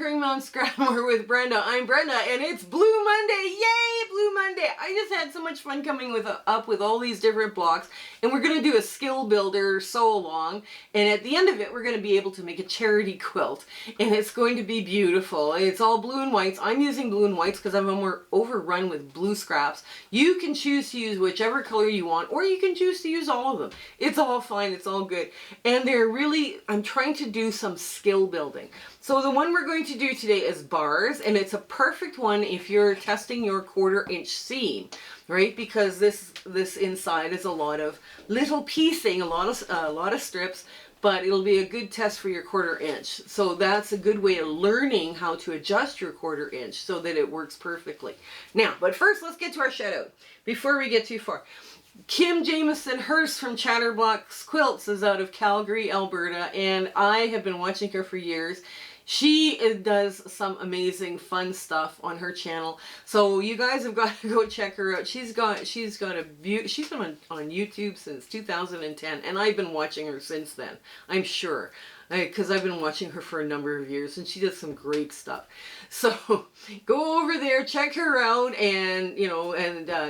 Conquering Mount Scrapmore with Brenda. I'm Brenda, and it's Blue Monday. Yay, Blue Monday! I just had so much fun coming up with all these different blocks, and we're going to do a skill builder sew along, and at the end of it, we're going to be able to make a charity quilt, and it's going to be beautiful. It's all blue and whites. I'm using blue and whites because I'm overrun with blue scraps. You can choose to use whichever color you want, or you can choose to use all of them. It's all fine. It's all good. And I'm trying to do some skill building. So the one we're going to do today is bars, and it's a perfect one if you're testing your 1/4 inch seam, right? Because this inside is a lot of little piecing, a lot of strips, but it'll be a good test for your 1/4 inch. So that's a good way of learning how to adjust your 1/4 inch so that it works perfectly. Now, but first let's get to our shout out before we get too far. Kim Jameson Hurst from Chatterbox Quilts is out of Calgary, Alberta, and I have been watching her for years. She does some amazing fun stuff on her channel, so you guys have got to go check her out. She's been on YouTube since 2010, and I've been watching her since then, I'm sure, because I've been watching her for a number of years, and she does some great stuff. So go over there, check her out, and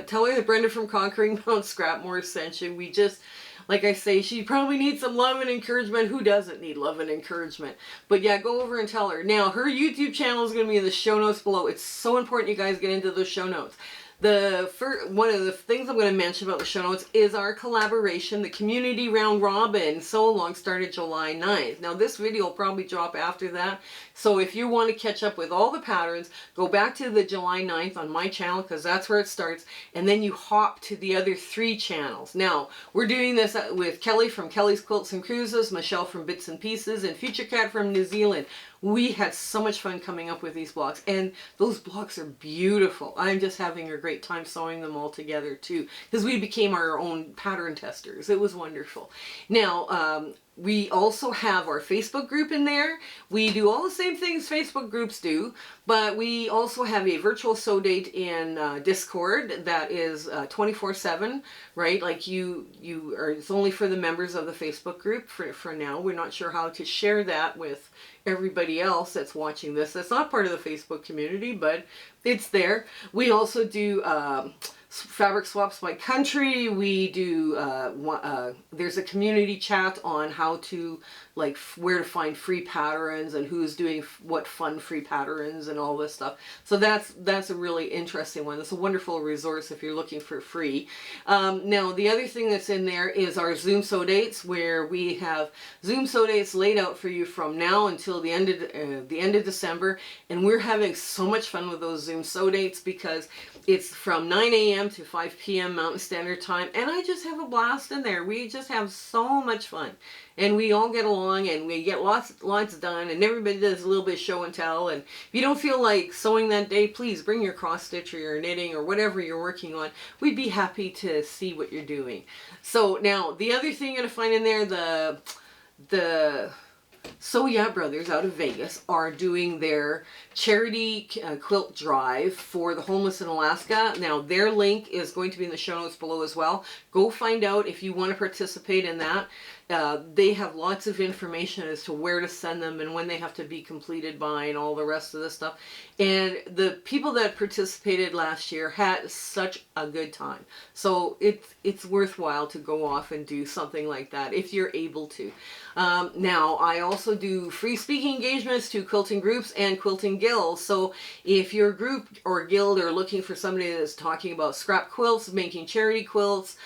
tell her that Brenda from Conquering Mount Scrapmore sent you. We just, like I say, she probably needs some love and encouragement. Who doesn't need love and encouragement? But yeah, go over and tell her. Now, her YouTube channel is going to be in the show notes below. It's so important you guys get into those show notes. One of the things I'm going to mention about the show notes is our collaboration, the Community Round Robin Sew Along started July 9th. Now this video will probably drop after that, so if you want to catch up with all the patterns, go back to the July 9th on my channel, because that's where it starts, and then you hop to the other 3 channels. Now, we're doing this with Kelly from Kelly's Quilts and Cruises, Michelle from Bits and Pieces, and Future Cat from New Zealand. We had so much fun coming up with these blocks, and those blocks are beautiful. I'm just having a great time sewing them all together too, because we became our own pattern testers. It was wonderful. Now, we also have our Facebook group in there. We do all the same things Facebook groups do, but we also have a virtual sew date in Discord that is 24/7, right? Like it's only for the members of the Facebook group for now. We're not sure how to share that with everybody else that's watching this. That's not part of the Facebook community, but it's there. We also do fabric swaps by country. We do there's a community chat on how to, like, where to find free patterns and who's doing what fun free patterns and all this stuff. So that's a really interesting one. It's a wonderful resource if you're looking for free. Now the other thing that's in there is our Zoom sew dates, where we have Zoom sew dates laid out for you from now until the end of December, and we're having so much fun with those Zoom sew dates because it's from 9 a.m. to 5 p.m. Mountain Standard Time, and I just have a blast in there. We just have so much fun, and we all get along, and we get lots done, and everybody does a little bit of show and tell. And if you don't feel like sewing that day, please bring your cross stitch or your knitting or whatever you're working on. We'd be happy to see what you're doing. So now the other thing you're gonna find in there, the So Yeah Brothers out of Vegas are doing their charity quilt drive for the homeless in Alaska. Now their link is going to be in the show notes below as well. Go find out if you want to participate in that. They have lots of information as to where to send them and when they have to be completed by and all the rest of this stuff. And the people that participated last year had such a good time. So it's worthwhile to go off and do something like that if you're able to. Now, I also do free speaking engagements to quilting groups and quilting guilds. So if your group or guild are looking for somebody that's talking about scrap quilts, making charity quilts,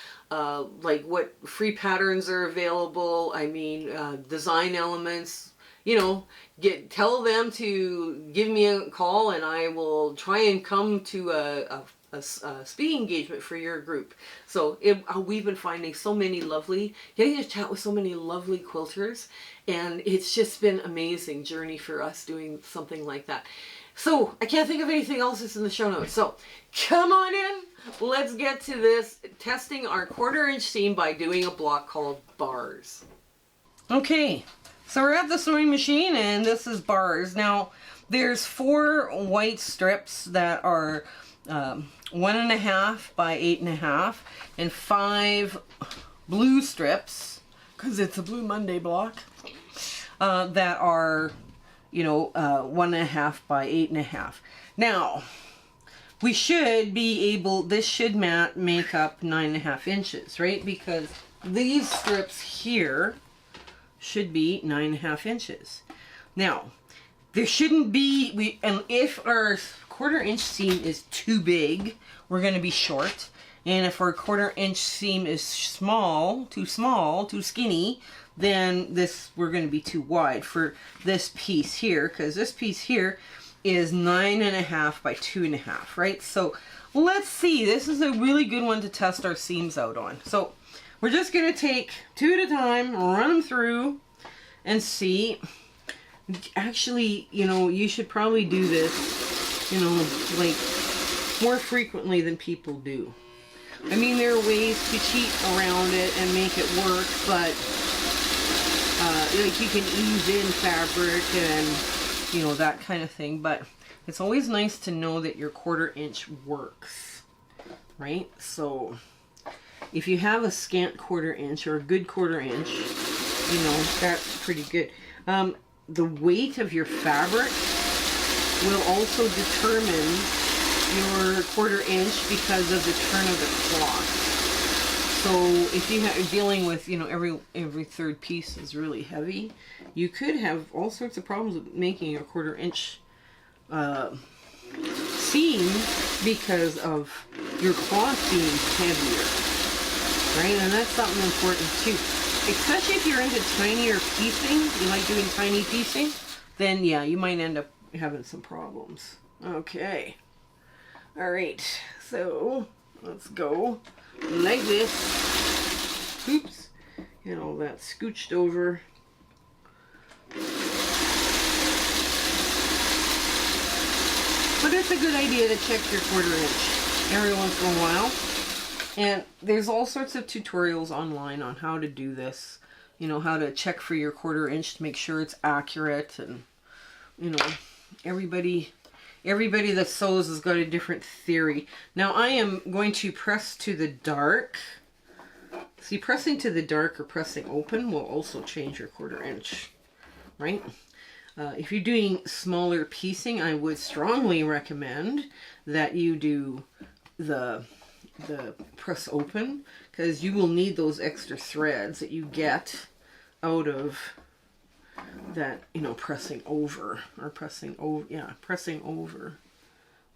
like what free patterns are available, I mean, design elements, tell them to give me a call, and I will try and come to a speaking engagement for your group. So we've been finding getting to chat with so many lovely quilters, and it's just been an amazing journey for us doing something like that. So I can't think of anything else that's in the show notes. So come on in. Let's get to this, testing our 1/4 inch seam by doing a block called bars. Okay, so we're at the sewing machine, and this is bars. Now there's 4 white strips that are 1.5 by 8.5, and 5 blue strips, because it's a Blue Monday block, that are you know, 1.5 by 8.5. Now, we should be able, this should make up 9.5 inches, right? Because these strips here should be 9.5 inches. Now, there shouldn't be, and if our 1/4 inch seam is too big, we're going to be short. And if our 1/4 inch seam is too skinny, then we're going to be too wide for this piece here, because this piece here is 9.5 by 2.5, right? So let's see, this is a really good one to test our seams out on. So we're just going to take 2 at a time, run them through, and see. Actually, you know, you should probably do this, you know, like more frequently than people do. I mean, there are ways to cheat around it and make it work, but like you can ease in fabric and, you know, that kind of thing. But it's always nice to know that your 1/4 inch works, right? So if you have a scant 1/4 inch or a good 1/4 inch, you know, that's pretty good. The weight of your fabric will also determine your 1/4 inch because of the turn of the cloth. So if you're dealing with, you know, every third piece is really heavy, you could have all sorts of problems with making a 1/4 inch seam because of your cloth being heavier, right? And that's something important too. Especially if you're into tinier piecing, you like doing tiny piecing, then yeah, you might end up having some problems. Okay. All right, so let's go like this. Oops. Get all that scooched over. But it's a good idea to check your 1/4 inch every once in a while. And there's all sorts of tutorials online on how to do this. You know, how to check for your 1/4 inch to make sure it's accurate. And, you know, everybody that sews has got a different theory. Now, I am going to press to the dark. See, pressing to the dark or pressing open will also change your 1/4 inch, right? If you're doing smaller piecing, I would strongly recommend that you do the press open, because you will need those extra threads that you get out of that, you know, pressing over. Pressing over.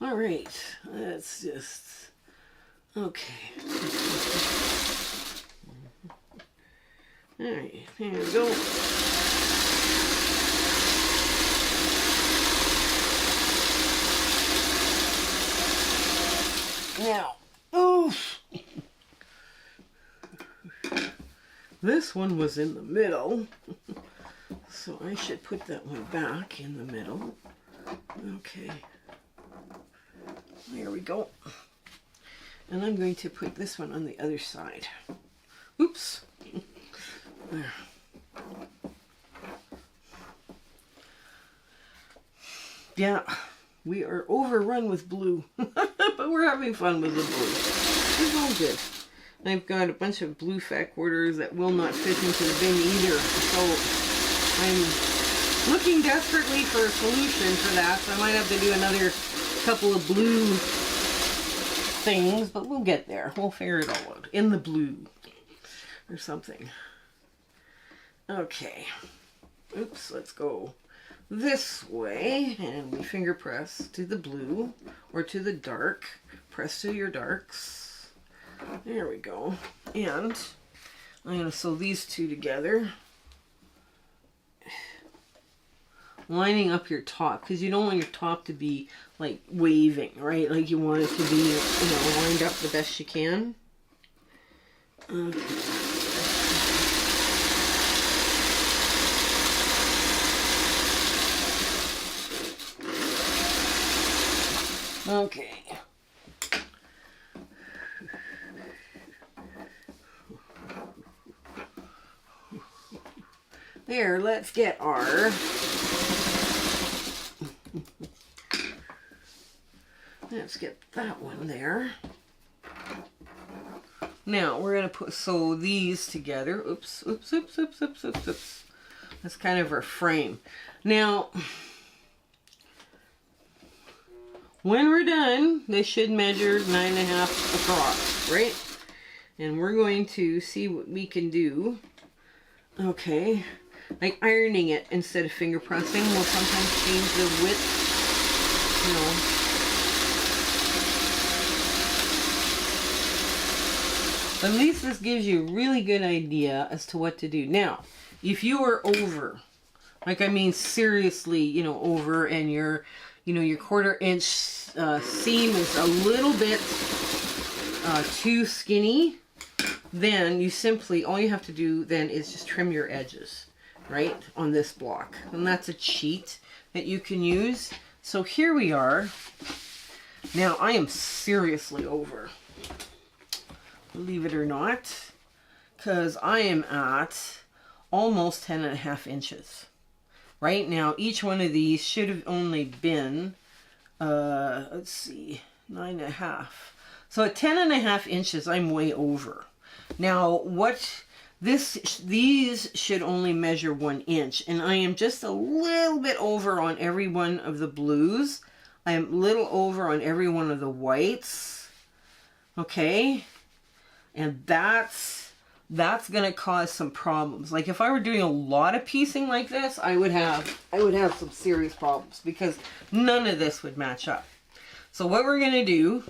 All right, let's just, okay. All right, here we go. Now, oof. This one was in the middle, so I should put that one back in the middle. Okay, there we go. And I'm going to put this one on the other side. Oops. There. Yeah, we are overrun with blue, but we're having fun with the blue. It's all good. I've got a bunch of blue fat quarters that will not fit into the bin either, so I'm looking desperately for a solution for that. So I might have to do another couple of blue things, but we'll get there. We'll figure it all out in the blue or something. Okay. Oops, let's go this way, and we finger press to the blue or to the dark. Press to your darks. There we go. And I'm going to sew these two together, lining up your top, because you don't want your top to be like waving, right? Like you want it to be, you know, lined up the best you can. Okay. Okay. There, let's get our let's get that one there. Now we're gonna sew these together. Oops, oops, oops, oops, oops, oops, oops. That's kind of our frame. Now, when we're done, they should measure 9.5 across, right? And we're going to see what we can do. Okay, like ironing it instead of finger pressing will sometimes change the width, you know. At least this gives you a really good idea as to what to do. Now, if you are over, like I mean seriously, you know, over, and your, you know, your 1/4 inch seam is a little bit too skinny, then you simply, all you have to do then is just trim your edges, right, on this block. And that's a cheat that you can use. So here we are. Now I am seriously over, believe it or not, because I am at almost 10.5 inches. Right now, each one of these should have only been, let's see, 9.5. So at 10.5 inches, I'm way over. Now, these should only measure 1 inch, and I am just a little bit over on every one of the blues. I am a little over on every one of the whites. Okay, and that's going to cause some problems. Like if I were doing a lot of piecing like this, I would have some serious problems because none of this would match up. So what we're going to do,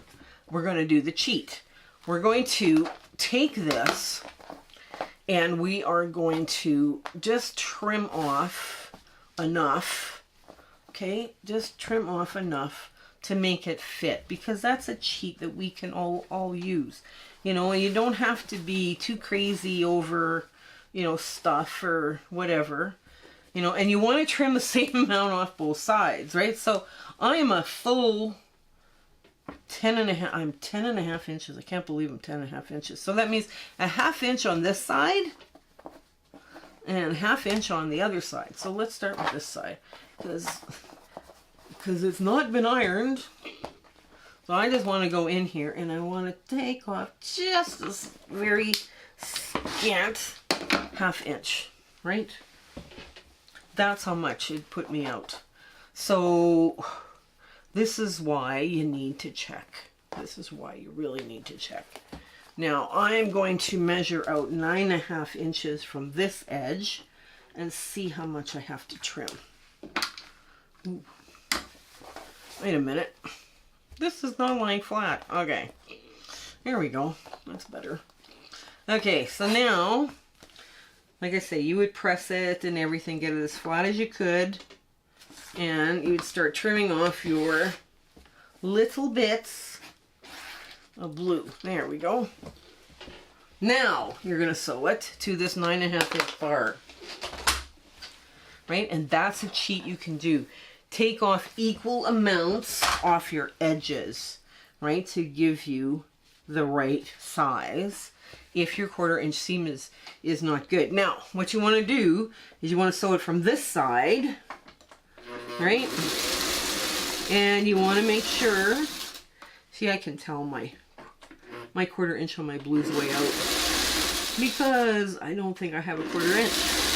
we're going to do the cheat. We're going to take this and we are going to just trim off enough. Okay, just trim off enough to make it fit, because that's a cheat that we can all use. You know, you don't have to be too crazy over, you know, stuff or whatever, you know, and you want to trim the same amount off both sides, right? So I'm a full 10.5, I'm 10.5 inches. I can't believe I'm 10.5 inches. So that means a 1/2 inch on this side and 1/2 inch on the other side. So let's start with this side, because it's not been ironed. So I just want to go in here and I want to take off just this very scant 1/2 inch, right? That's how much it put me out. So this is why you need to check. This is why you really need to check. Now I'm going to measure out 9.5 inches from this edge and see how much I have to trim. Ooh. Wait a minute. This is not lying flat. Okay. Here we go. That's better. Okay, so now, like I say, you would press it and everything, get it as flat as you could. And you would start trimming off your little bits of blue. There we go. Now, you're going to sew it to this 9.5 inch bar. Right? And that's a cheat you can do. Take off equal amounts off your edges, right, to give you the right size if your 1/4 inch seam is not good. Now, what you want to do is you want to sew it from this side, right, and you want to make sure, see, I can tell my 1/4 inch on my blues way out because I don't think I have a 1/4 inch.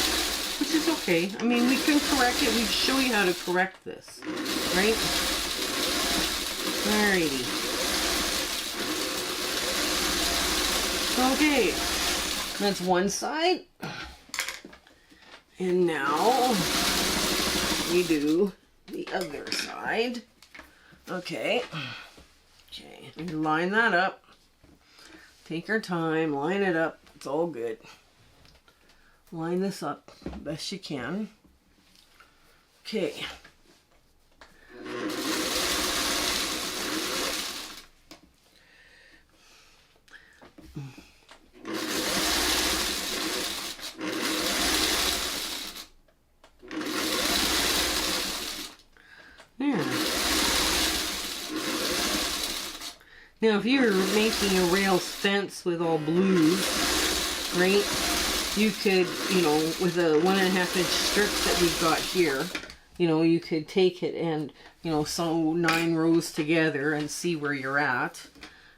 Which is okay. I mean, we can correct it. We can show you how to correct this, right? Alrighty. Okay, that's one side. And now we do the other side. Okay. Okay, and line that up. Take your time, line it up. It's all good. Line this up best you can. Okay. There. Now, if you're making a rail fence with all blues, right? You could, you know, with the 1.5 inch strips that we've got here, you know, you could take it and, you know, sew 9 rows together and see where you're at.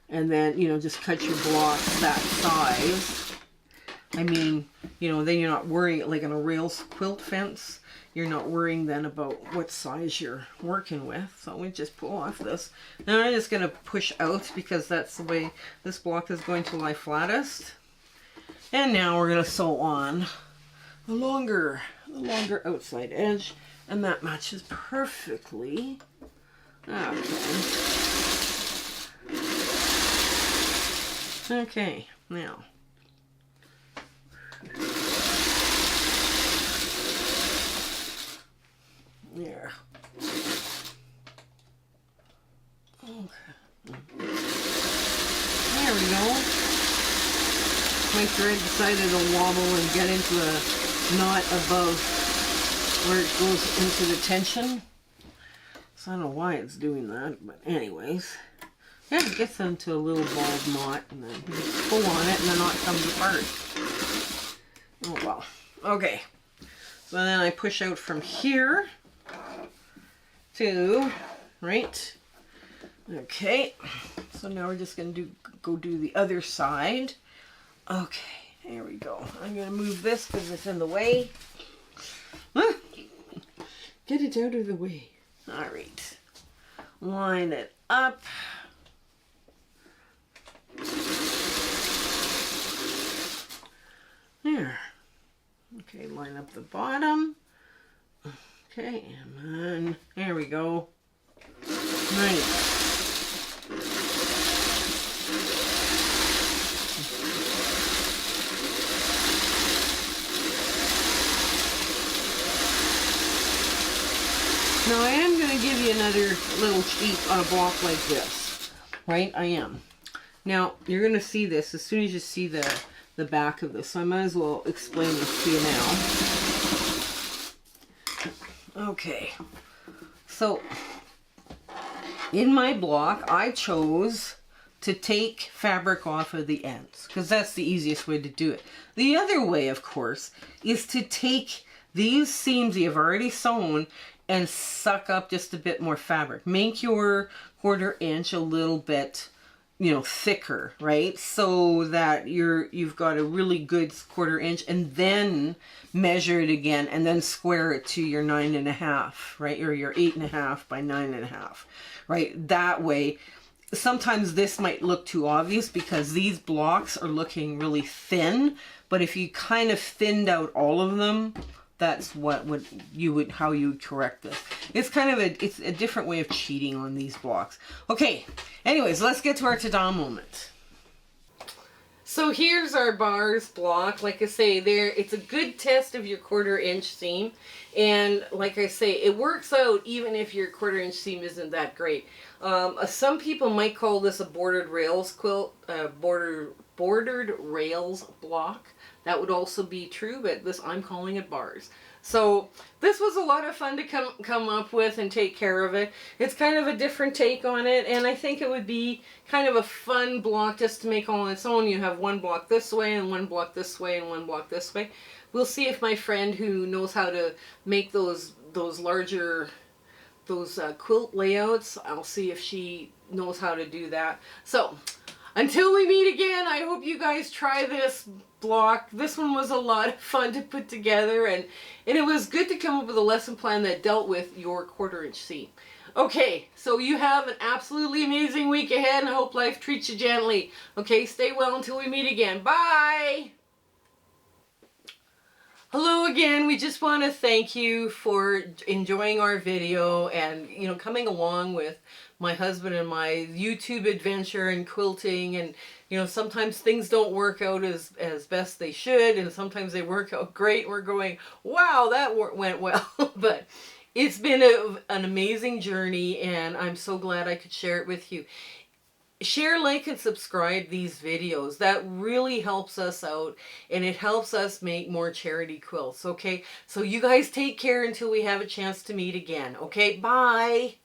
And then, you know, just cut your blocks that size, I mean, you know, then you're not worrying, like in a rails quilt fence, you're not worrying then about what size you're working with. So we just pull off this. Now I'm just going to push out because that's the way this block is going to lie flattest. And now we're going to sew on the longer outside edge, and that matches perfectly. Okay, now. There. Okay. There we go. My thread decided to wobble and get into a knot above where it goes into the tension. So I don't know why it's doing that, but anyways. Yeah, it gets into a little bald knot and then you just pull on it and the knot comes apart. Oh well. Okay. So then I push out from here to right. Okay. So now we're just gonna go do the other side. Okay, there we go. I'm gonna move this because it's in the way. Get it out of the way. All right. Line it up. There. Okay, line up the bottom. Okay, and then there we go. Right. Now I am going to give you another little sheet on a block like this, right? I am. Now you're going to see this as soon as you see the back of this, so I might as well explain this to you now. Okay, so in my block I chose to take fabric off of the ends because that's the easiest way to do it. The other way, of course, is to take these seams you've already sewn and suck up just a bit more fabric. Make your 1/4 inch a little bit, you know, thicker, right? So that you've got a really good 1/4 inch, and then measure it again and then square it to your 9.5, right? Or your 8.5 by 9.5, right? That way, sometimes this might look too obvious because these blocks are looking really thin, but if you kind of thinned out all of them, that's how you would correct this. It's kind of it's a different way of cheating on these blocks. Okay, anyways, let's get to our ta-da moment. So here's our bars block. Like I say, it's a good test of your 1/4 inch seam, and like I say, it works out even if your 1/4 inch seam isn't that great. Some people might call this a bordered rails quilt, bordered rails block. That would also be true, but I'm calling it bars. So this was a lot of fun to come up with and take care of it. It's kind of a different take on it, and I think it would be kind of a fun block just to make all on its own. You have one block this way and one block this way and one block this way. We'll see if my friend who knows how to make those larger quilt layouts, I'll see if she knows how to do that. So until we meet again, I hope you guys try this block. This one was a lot of fun to put together, and it was good to come up with a lesson plan that dealt with your 1/4 inch seam. Okay, so you have an absolutely amazing week ahead, and I hope life treats you gently. Okay, stay well until we meet again. Bye! Hello again. We just want to thank you for enjoying our video and, you know, coming along with my husband and my YouTube adventure and quilting. And, you know, sometimes things don't work out as best they should, and sometimes they work out great. We're going, wow, that went well. But it's been an amazing journey, and I'm so glad I could share it with you. Share, like, and subscribe these videos. That really helps us out, and it helps us make more charity quilts, okay? So you guys take care until we have a chance to meet again, okay? Bye!